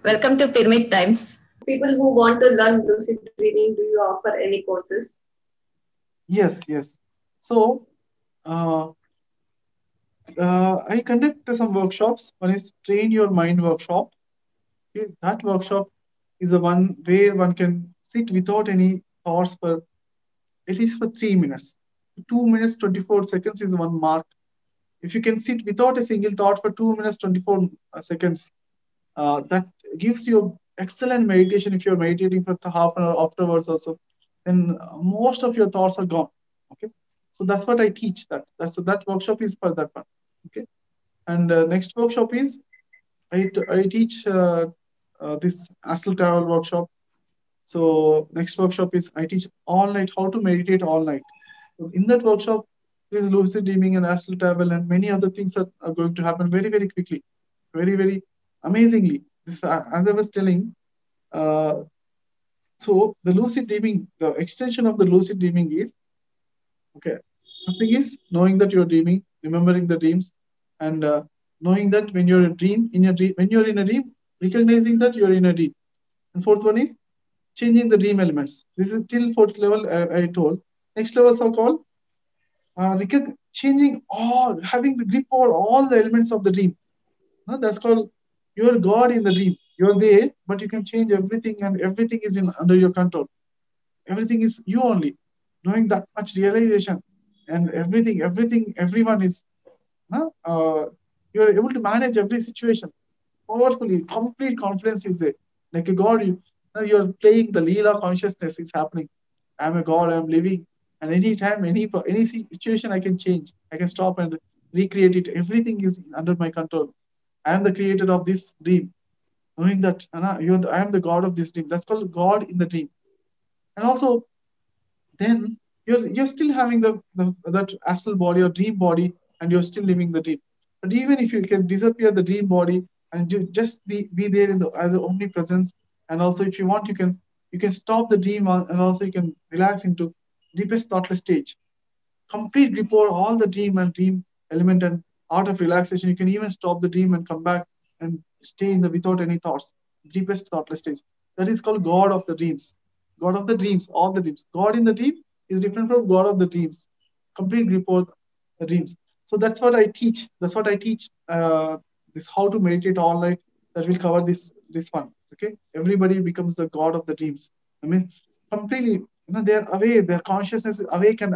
Welcome to Pyramid Times. People who want to learn lucid dreaming, do you offer any courses? Yes, yes. So, uh, I conduct some workshops. One is Train Your Mind workshop. Okay, that workshop is the one where one can sit without any thoughts for at least for 3 minutes. 2 minutes 24 seconds is one mark. If you can sit without a single thought for 2 minutes 24 seconds, that gives you excellent meditation. If you're meditating for half an hour afterwards also, then most of your thoughts are gone. Okay, so that's what I teach. That workshop is for that one. Okay, and next workshop is I teach this astral travel workshop. So next workshop is I teach all night how to meditate all night. So in that workshop, this lucid dreaming and astral travel and many other things are going to happen very very quickly, very amazingly. This as I was telling. Uh, so the lucid dreaming, the extension of the lucid dreaming is okay. Something is knowing that you're dreaming, remembering the dreams, and knowing that when you're a dream in your dream, when you're in a dream, recognizing that you're in a dream. And fourth one is changing the dream elements. This is till fourth level I told. Next levels are called changing all, having the grip over all the elements of the dream. That's called you're God in the dream. You're there, but you can change everything, and everything is in under your control. Everything is you only. Knowing that much realization, and everyone is. Huh? You're able to manage every situation powerfully. Complete confidence is there. Like a God, you're playing the Leela consciousness is happening. I'm a God. I'm living, and anytime, any situation, I can change. I can stop and recreate it. Everything is under my control. I am the creator of this dream. Knowing that I am the God of this dream. That's called God in the dream. And also, then you're still having the that astral body or dream body, and you're still living the dream. But even if you can disappear the dream body and just be there in the as the omnipresence, and also if you want, you can stop the dream and also you can relax into deepest thoughtless stage. Complete report all the dream and dream element and art of relaxation. You can even stop the dream and come back and stay in the without any thoughts, deepest thoughtless stage. That is called God of the dreams. God of the dreams, all the dreams. God in the dream is different from God of the dreams. Complete report the dreams. So that's what I teach. That's what I teach. This how to meditate all night. That will cover this one. Okay, everybody becomes the God of the dreams. I mean, completely. They are aware. Their consciousness is awake and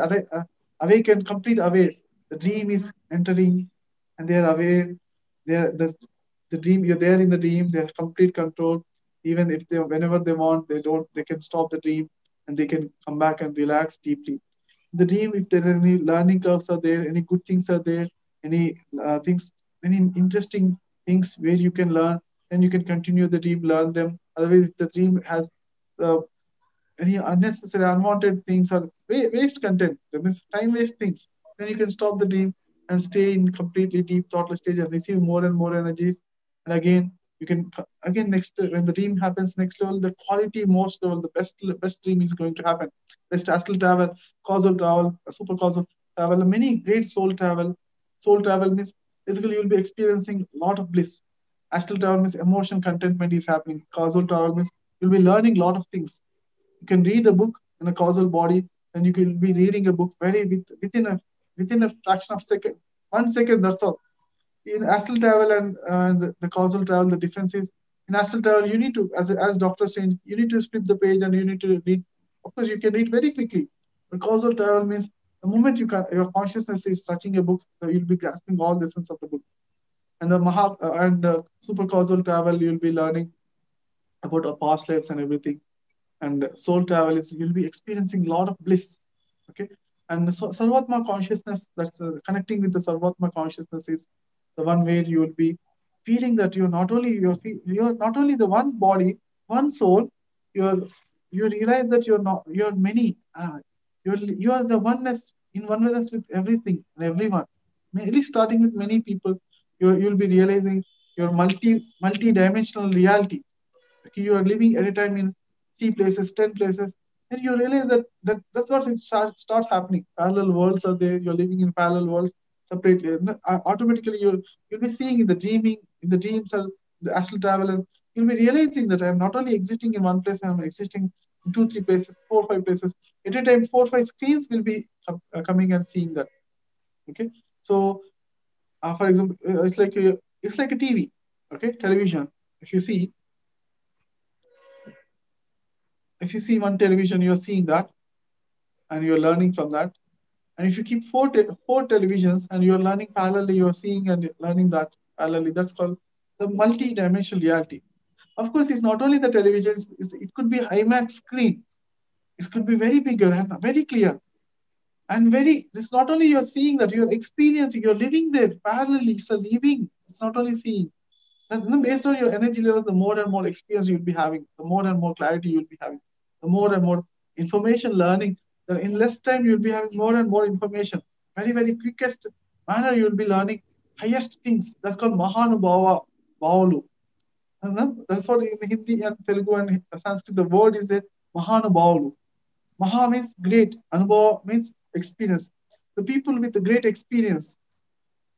awake and complete aware. The dream is entering, and they are aware. They are the dream. You're there in the dream. They have complete control. Even if they whenever they want, they don't. They can stop the dream, and they can come back and relax deeply. The dream, if there are any learning curves are there, any good things are there, any things, any interesting things where you can learn, then you can continue the dream, learn them. Otherwise, if the dream has uh, any unnecessary, unwanted things or waste content, that means time waste things, then you can stop the dream and stay in completely deep thoughtless stage and receive more and more energies. And again, you can again next when the dream happens next level, the quality most level, the best dream is going to happen. Best astral travel, causal travel, super causal travel, many great soul travel. Soul travel means basically you'll be experiencing a lot of bliss. Astral travel means emotion contentment is happening. Causal travel means you'll be learning a lot of things. You can read a book in a causal body, and you can be reading a book within a fraction of second, 1 second. That's all. In astral travel and the causal travel, the difference is in astral travel you need to, as Doctor Strange, you need to flip the page and you need to read. Of course, you can read very quickly. But causal travel means the moment your consciousness is touching a book, you'll be grasping all the essence of the book. And the super causal travel, you'll be learning about our past lives and everything. And soul travel is you'll be experiencing a lot of bliss. Okay, and so sarvatma consciousness, that's connecting with the sarvatma consciousness, is the one where you will be feeling that you're not only the one body, one soul. You realize that you're many. You are the oneness in oneness with everything and everyone. At least starting with many people, you'll be realizing your multi-dimensional reality. Okay, you are living at a time in 3 places, 10 places, and you realize that's what starts happening. Parallel worlds are there. You're living in parallel worlds separately. And automatically, you'll be seeing in the dreams or the astral travel, and You'll be realizing that I'm not only existing in one place, I'm existing in two, three places, four, five places. At a time, four, five screens will be coming and seeing that. Okay, so for example, it's like a TV. Okay, television. If you see, if you see one television, you're seeing that, and you're learning from that. And if you keep four televisions and you're learning parallelly, you're seeing and learning that parallelly. That's called the multi-dimensional reality. Of course, it's not only the television, it could be IMAX screen. It could be very bigger and very clear. And very, it's not only you're seeing that, you're experiencing, you're living there parallelly. It's a living, it's not only seeing. And based on your energy levels, the more and more experience you'll be having, the more and more clarity you'll be having, the more and more information learning. That in less time, you'll be having more and more information. Very, very quickest manner, you'll be learning highest things. That's called Mahanubhava Bhavalu. And that's what in Hindi and Telugu and Sanskrit, the word is a Mahanubhavalu. Maha means great, Anubhava means experience. The people with the great experience,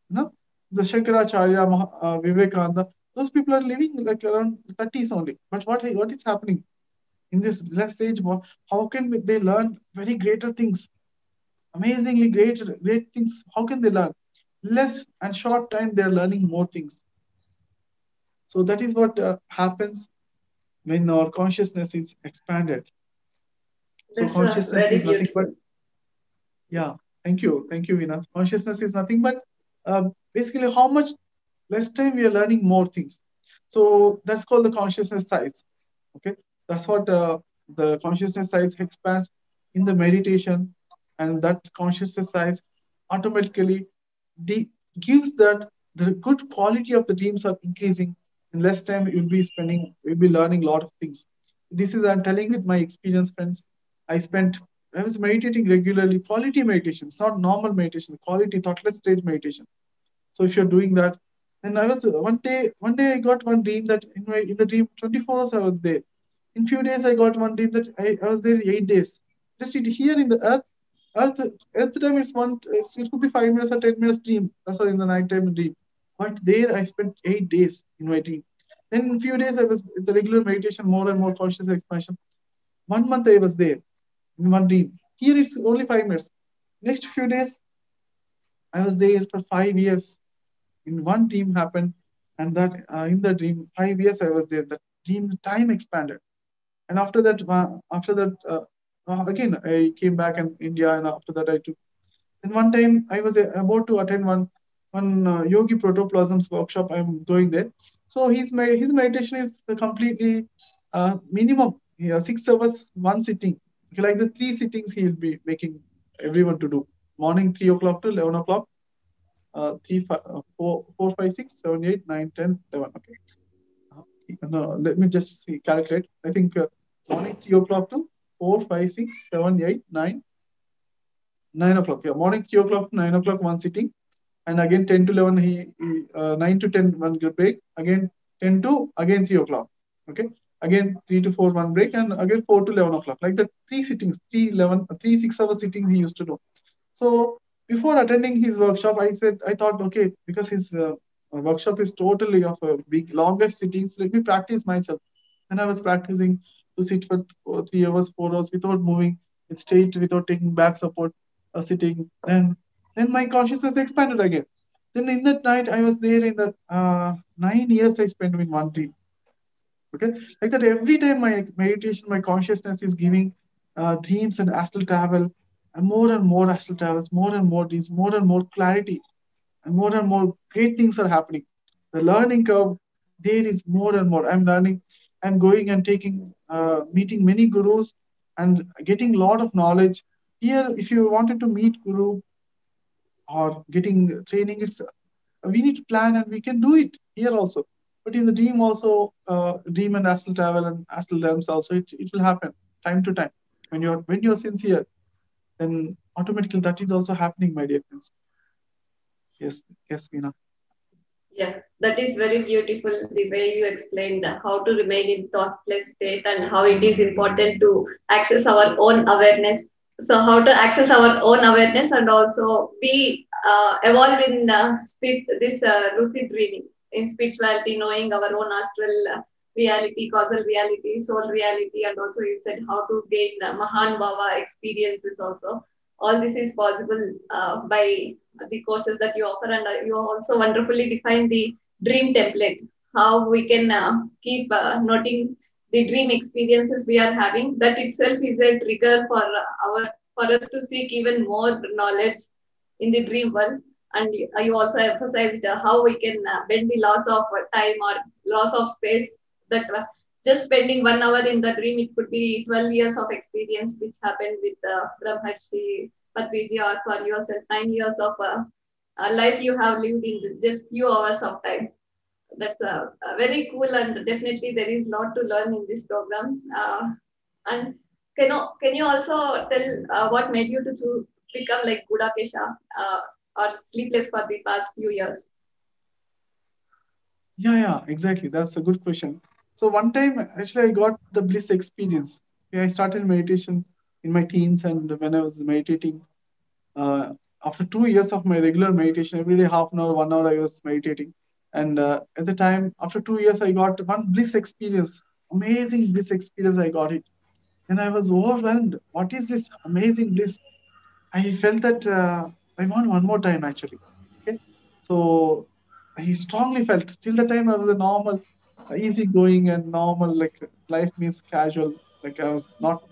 no? The Shankaracharya, Vivekananda, those people are living like around 30s only. But what is happening in this less age? How can they learn very greater things, amazingly great things? How can they learn? Less and short time, they are learning more things. So that is what happens when our consciousness is expanded. So That's consciousness very is nothing but, beautiful. yeah, thank you, Veena. Consciousness is nothing but basically how much less time we are learning more things. So that's called the consciousness size. Okay, that's what the consciousness size expands in the meditation, and that consciousness size automatically gives that the good quality of the dreams are increasing. In less time, you'll be learning a lot of things. This is I'm telling with my experience, friends. I spent I was meditating regularly, quality meditation. It's not normal meditation, quality thoughtless stage meditation. So if you're doing that, then I was one day I got one dream that in the dream 24 hours I was there. In few days I got one dream that I was there 8 days. Just here in the earth, earth time is it could be 5 minutes or 10 minutes dream. That's all in the night time dream. But there I spent 8 days in my dream. Then in few days I was in the regular meditation, more and more conscious expansion. 1 month I was there in one dream. Here it's only 5 minutes. Next few days I was there for 5 years. In one dream happened, and that in the dream 5 years I was there. That dream time expanded, and after that again I came back in India, and after that I took. And one time I was about to attend one Yogi Protoplasms workshop. I'm going there, so his meditation is completely minimum 6 hours one sitting. Like the three sittings he'll be making everyone to do. Morning 3 o'clock to 11 o'clock, 4, 5, 6, 7, 8, 9, 10, 11. Okay. No, let me just see, calculate. I think morning 3 o'clock to 4, 5, 6, 7, 8, 9, 9 o'clock. Yeah, morning 3 o'clock to 9 o'clock, one sitting. And again 10 to 11, 9 to 10, one break. Again 10 to again 3 o'clock. Okay. Again 3 to 4, one break. And again 4 to 11 o'clock. Like the three sittings, 6 hour sittings he used to do. So before attending his workshop, I thought, okay, because his workshop is totally of a big, longest sittings, let me practice myself. And I was practicing to sit for 3 hours, 4 hours without moving, straight, without taking back support, sitting. Then my consciousness expanded again. Then in that night, I was there in that 9 years I spent in one dream. Okay, like that every time my meditation, my consciousness is giving dreams and astral travel, and more astral travels, more and more dreams, more and more clarity, and more great things are happening. The learning curve there is more and more. I'm learning. I'm going and taking, meeting many gurus, and getting a lot of knowledge. Here, if you wanted to meet guru or getting training, it's we need to plan and we can do it here also. But in the dream also, dream and astral travel and astral realms also, it will happen time to time. When you're sincere, then automatically that is also happening, my dear friends. Yes, yes, Veena. Yeah, that is very beautiful. The way you explained how to remain in thoughtless state and how it is important to access our own awareness. So, how to access our own awareness and also be evolve in this lucid dreaming in spirituality, knowing our own astral reality, causal reality, soul reality, and also you said how to gain the Mahan Bhava experiences also. All this is possible by the courses that you offer, and you also wonderfully define the dream template, how we can keep noting the dream experiences we are having. That itself is a trigger for for us to seek even more knowledge in the dream world. And you also emphasized how we can bend the loss of time or loss of space. That just spending 1 hour in the dream, it could be 12 years of experience, which happened with Brahmarshi, Patriji, or for yourself, 9 years of life you have lived in just few hours of time. That's very cool, and definitely there is a lot to learn in this program. And can you also tell what made you to become like Budapesha or sleepless for the past few years? Yeah, exactly. That's a good question. So one time, actually, I got the bliss experience. Yeah, I started meditation in my teens, and when I was meditating, uh, after 2 years of my regular meditation, every day half an hour, 1 hour, I was meditating. And at the time, after 2 years, I got one bliss experience, amazing bliss experience. I got it, and I was overwhelmed. What is this amazing bliss? I felt that I want one more time actually. Okay, so I strongly felt till the time I was a normal, easy going and normal, like life means casual. Like I was not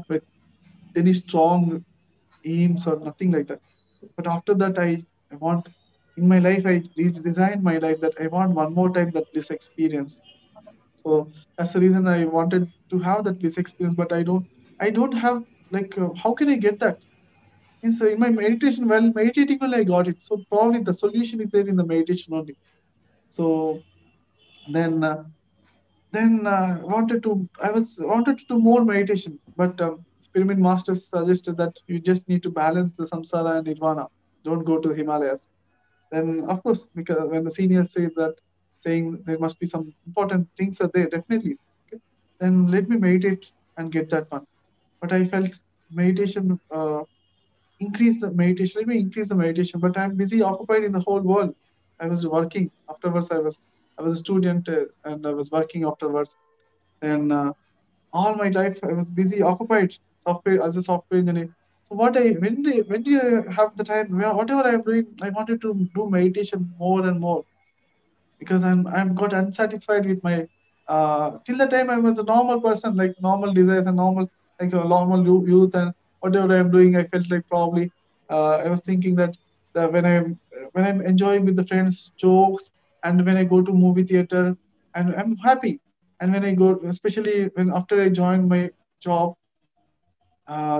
with any strong aims or nothing like that. But after that, I want in my life I redesigned my life that I want one more time that this experience. So that's the reason I wanted to have that this experience, but I don't have like how can I get that? Means in my meditation, well, meditating only I got it. So probably the solution is there in the meditation only. So then, uh, then I wanted to do more meditation, but Pyramid Masters suggested that you just need to balance the samsara and nirvana. Don't go to the Himalayas. Then of course, because when the seniors say that, saying there must be some important things are there, definitely. Okay. Then let me meditate and get that one. But I felt meditation. Let me increase the meditation, but I'm busy occupied in the whole world. I was working afterwards. I was a student, and I was working afterwards. And all my life I was busy occupied software as a software engineer. So when do you have the time? Whatever I'm doing, I wanted to do meditation more and more, because I'm got unsatisfied with my till the time I was a normal person, like normal desires and normal, like a normal youth, and whatever I'm doing, I felt like probably I was thinking that when I'm enjoying with the friends jokes, and when I go to movie theater, and I'm happy, and when I go, especially when after I joined my job,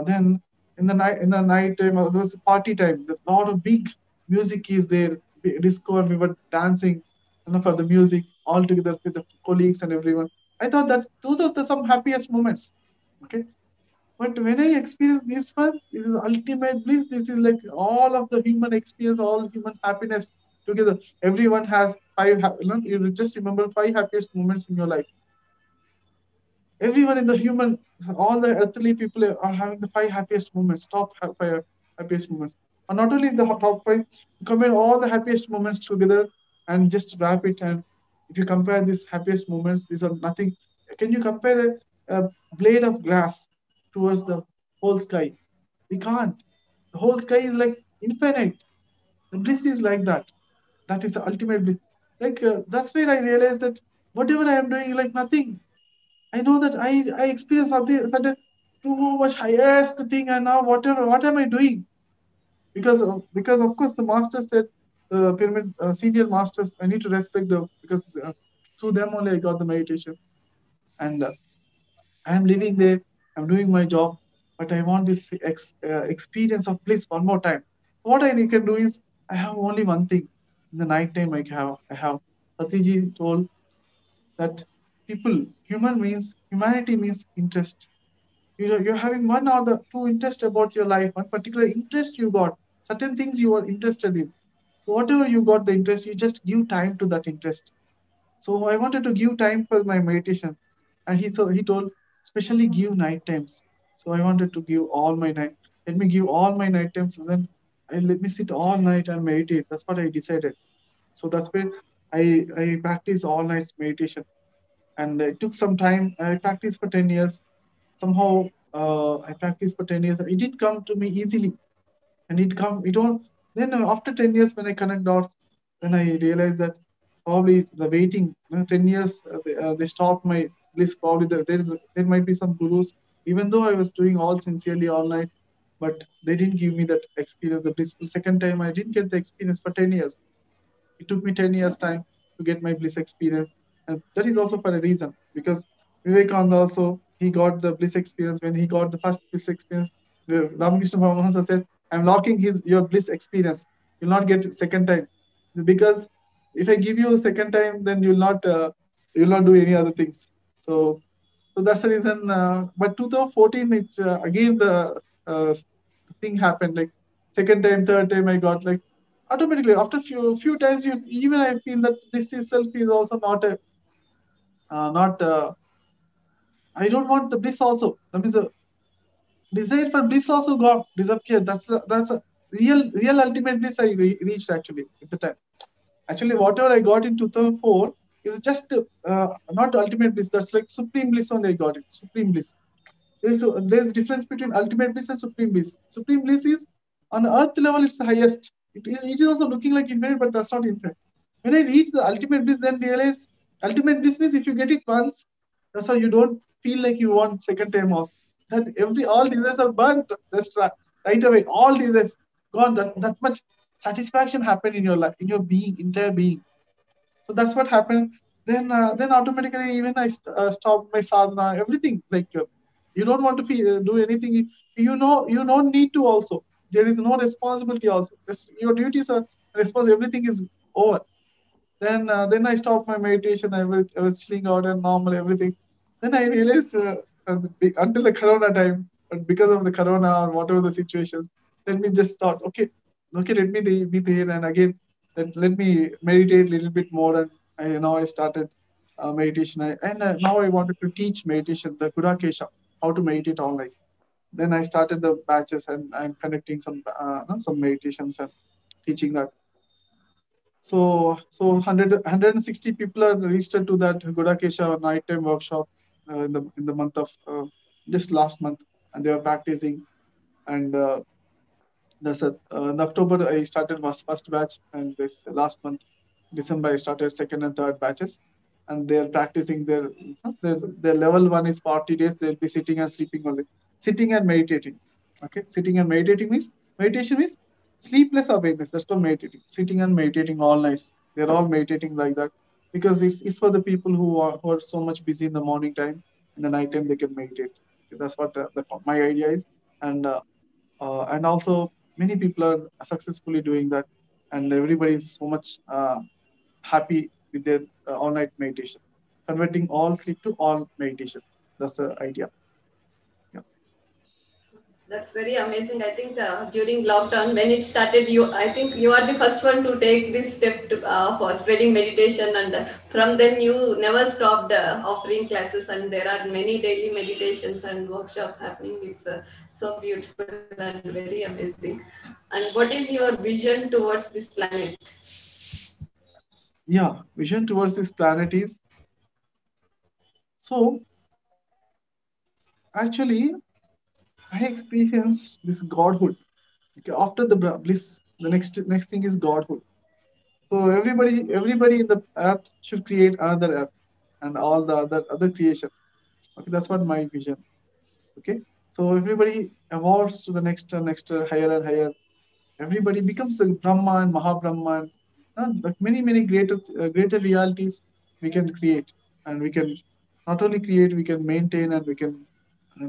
then in the night time, there was a party time. The lot of big music is there, disco, and we were dancing, for the music all together with the colleagues and everyone. I thought that those are some happiest moments. Okay, but when I experience this one, this is ultimate bliss. This is like all of the human experience, all human happiness together. Everyone has five. You just remember five happiest moments in your life. Everyone in the human, all the earthly people are having the five happiest moments, five happiest moments. And not only the top five, compare all the happiest moments together and just wrap it. And if you compare these happiest moments, these are nothing. Can you compare a blade of grass towards the whole sky? We can't. The whole sky is like infinite. The bliss is like that. That is the ultimate bliss. Like that's where I realized that whatever I am doing, like nothing. I know that I experienced something that too much highest thing, and now whatever what am I doing? Because of course the master said, the pyramid senior masters, I need to respect the, because through them only I got the meditation, and I am living there, I'm doing my job, but I want this experience of bliss one more time. What I can do is, I have only one thing. In the night time, I have Satiji told that humanity means interest. You're having one or the two interest about your life, one particular interest you got, certain things you are interested in. So whatever you got the interest, you just give time to that interest. So I wanted to give time for my meditation, and he told, especially give night times. So I wanted to give all my night. Let me give all my night times, and then let me sit all night and meditate. That's what I decided. So that's where I practice all nights meditation. and it took some time. I practiced for 10 years. Somehow, I practiced for 10 years. It didn't come to me easily, and it all. Then after 10 years, when I connect dots, then I realized that probably the waiting, 10 years, they stopped my bliss. Probably there might be some gurus, even though I was doing all sincerely all night, but they didn't give me that experience, the blissful second time. I didn't get the experience for 10 years. It took me 10 years time to get my bliss experience. And that is also for a reason, because Vivekananda also, he got the bliss experience. When he got the first bliss experience, the Ramakrishna Paramahansa said, I'm locking your bliss experience. You'll not get it second time. Because if I give you a second time, then you'll not do any other things. So that's the reason. But 2014, it's again the thing happened. Like second time, third time, I got like automatically after few times. You even I feel that this itself is also not a not. I don't want the bliss also. That means the desire for bliss also got disappeared. That's a real ultimate bliss I reached actually at the time. Actually, whatever I got in 2004 is just not ultimate bliss. That's like supreme bliss only I got it. Supreme bliss. There's difference between ultimate bliss and supreme bliss. Supreme bliss is on earth level, it's the highest. It is also looking like infinite, but that's not infinite. When I reach the ultimate bliss, then realize ultimate bliss means if you get it once, that's how you don't feel like you want second time also. That every all desires are burnt just right away. All desires gone. That much satisfaction happened in your life, in your being, entire being. So that's what happened. Then automatically even stopped my sadhana, everything. Like you don't want to do anything. You don't need to also. There is no responsibility also. Your duties are responsible. Everything is over. Then I stopped my meditation. I was chilling out and normal everything. Then I realized until the corona time, but because of the corona or whatever the situation, let me just thought, okay, let me be there, and again let me meditate a little bit more. And I started meditation. Now I wanted to teach meditation, the Gudakesha, how to meditate online. Then I started the batches, and I'm conducting some meditations and teaching that. So 160 people are registered to that Godakesha nighttime workshop in the month of just last month, and they were practicing. And in October I started my first batch, and this last month December I started second and third batches, and they are practicing their level one is 40 days. They'll be sitting and sleeping only, sitting and meditating. Okay, sitting and meditating means meditation means sleepless awareness. That's called meditating. Sitting and meditating all nights. They're all meditating like that because it's for the people who are so much busy in the morning time. In the night time they can meditate. That's what my idea is, and also many people are successfully doing that, and everybody is so much happy with their all-night meditation, converting all sleep to all meditation. That's the idea. Yeah. That's very amazing. I think during lockdown, when it started, I think you are the first one to take this step for spreading meditation, and from then you never stopped offering classes, and there are many daily meditations and workshops happening. It's so beautiful and very amazing. And what is your vision towards this planet? Yeah, vision towards this planet is, so actually I experienced this godhood. Okay, after the bliss, the next thing is godhood. So everybody in the earth should create another earth and all the other creation. Okay, that's what my vision. Okay, so everybody evolves to the next higher and higher. Everybody becomes the Brahma and Mahabrahma, and like many greater realities we can create, and we can not only create, we can maintain, and we can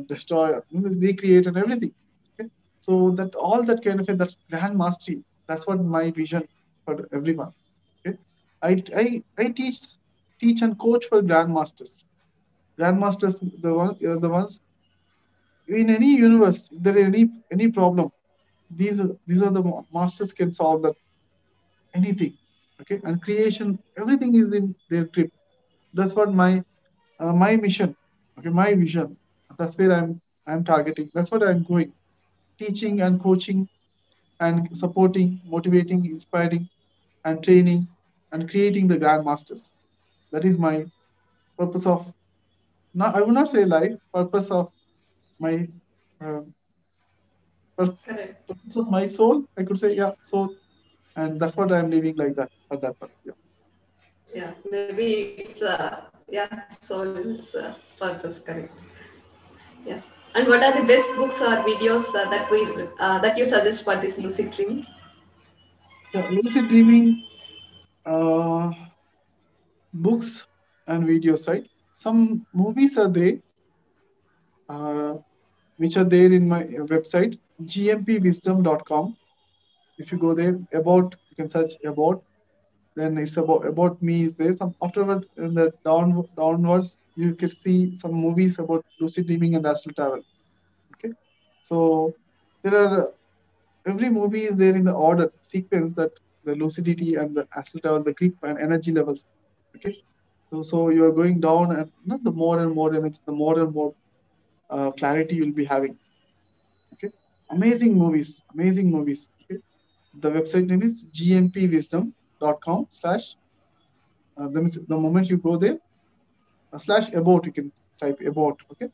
destroy, recreate, and everything. Okay? So that all that kind of that's grand mastery. That's what my vision for everyone. Okay, I teach and coach for grandmasters. Grandmasters, the ones in any universe. If there is any problem, these are the masters can solve that anything. Okay, and creation, everything is in their grip. That's what my mission. Okay, my vision. That's where I'm targeting. That's what I'm going. Teaching and coaching and supporting, motivating, inspiring, and training and creating the grandmasters. That is my purpose of, not, I would not say life, purpose of my uh, Correct. purpose of my soul. I could say, yeah, soul, and that's what I'm living like that for that part. Yeah. Yeah, maybe it's yeah, soul's purpose. Correct. Yeah. And what are the best books or videos that you suggest for this lucid dreaming? Yeah, lucid dreaming, uh, books and videos, right? Some movies are there, uh, which are there in my website, gmpwisdom.com. If you go there, about, you can search about, then it's about me is there. Some afterward in the downwards, you can see some movies about lucid dreaming and astral travel. Okay, so there are, every movie is there in the order sequence that the lucidity and the astral travel, the grip and energy levels. Okay, so you are going down, and the more and more energy, the more and more clarity you'll be having. Okay, amazing movies, amazing movies. Okay, the website name is gmpwisdom.com slash. The moment you go there, slash about, you can type about. Okay.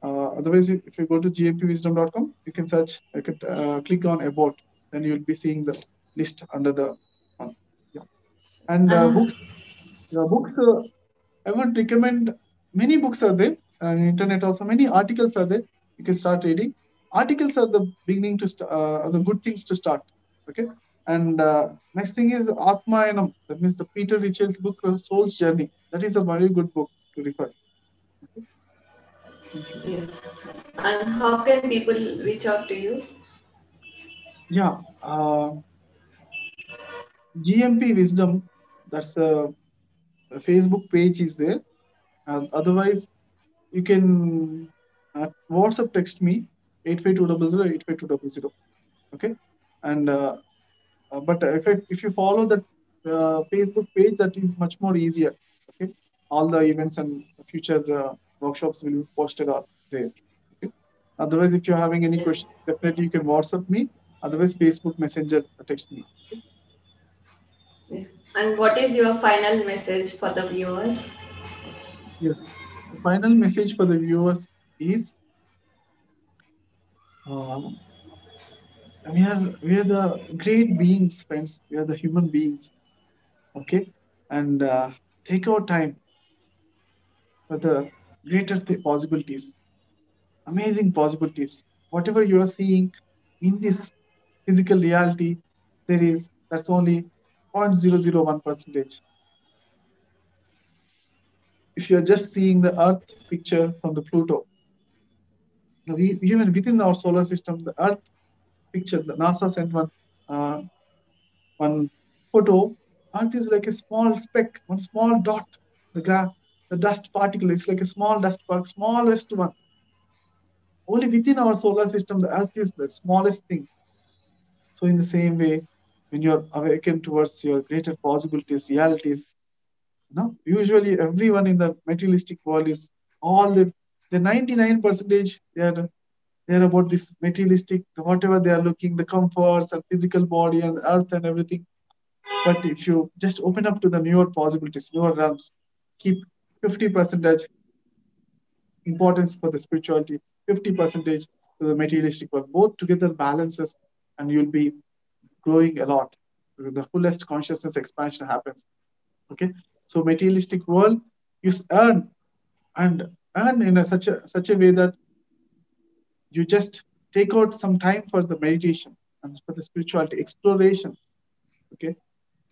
Otherwise, if you go to gmpwisdom.com, you can search, you can click on about, then you'll be seeing the list under the one. Yeah. And And books, books. I would recommend, many books are there. Internet also, many articles are there. You can start reading. Articles are the beginning to are the good things to start. Okay. And next thing is Atmayanam. That means the Peter Richard's book, Soul's Journey. That is a very good book to refer. Okay. Thank you. yes. And how can people reach out to you? Yeah. GMP Wisdom. That's a Facebook page is there. Otherwise, you can WhatsApp text me 85200 85200. Okay, and but if you follow that Facebook page, that is much more easier. Okay, all the events and future workshops will be posted out there. Okay, otherwise, if you're having any Yeah. questions, definitely you can WhatsApp me. Otherwise, Facebook Messenger text me. Okay? Yeah. And what is your final message for the viewers? Yes. The final message for the viewers is, uh, we are the great beings, friends. We are the human beings. Okay, and take our time for the greater possibilities, amazing possibilities. Whatever you are seeing in this physical reality, that's only 0.001 percentage. If you are just seeing the Earth picture from the Pluto, even within our solar system, the Earth picture, the NASA sent uh, one photo. Earth is like a small speck, one small dot. The dust particle is like a small dust particle, smallest one. Only within our solar system, the Earth is the smallest thing. So, in the same way, when you're awakened towards your greater possibilities, realities, usually everyone in the materialistic world is all the 99 percentage they're about this materialistic, whatever they are looking, the comforts and physical body and earth and everything. But if you just open up to the newer possibilities, newer realms, keep 50 percentage importance for the spirituality, 50 percentage to the materialistic world, both together balances, and you'll be growing a lot. The fullest consciousness expansion happens. Okay, so materialistic world, you earn, and earn in such a way that you just take out some time for the meditation and for the spirituality exploration. Okay,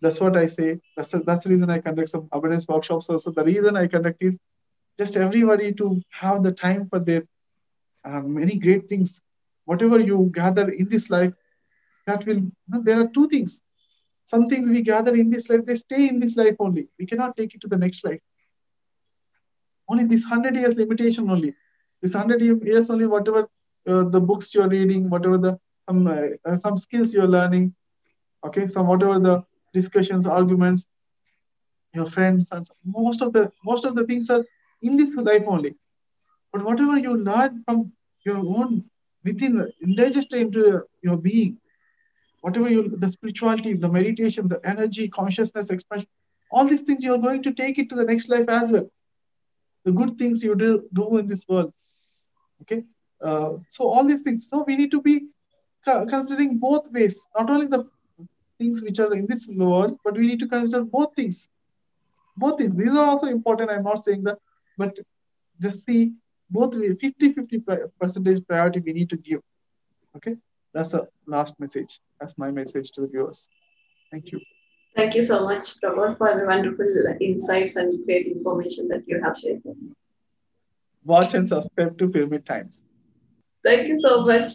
that's what I say. That's the reason I conduct some abundance workshops also. The reason I conduct is just everybody to have the time for their many great things. Whatever you gather in this life, that will, there are two things. Some things we gather in this life, they stay in this life only. We cannot take it to the next life. Only this 100 years limitation only. This 100 years only, whatever the books you're reading, whatever the some skills you're learning, okay, some whatever the discussions, arguments, your friends, and most of the things are in this life only. But whatever you learn from your own within, indigested into your being, whatever the spirituality, the meditation, the energy, consciousness, expression, all these things, you're going to take it to the next life as well. the good things you do in this world. Okay. So all these things. So we need to be considering both ways, not only the things which are in this world, but we need to consider both things. Both things. These are also important. I'm not saying that, but just see both 50-50 percentage priority we need to give. Okay. That's the last message. That's my message to the viewers. Thank you. Thank you so much, Prabhas, for the wonderful insights and great information that you have shared. Watch and subscribe to Pyramid Times. Thank you so much.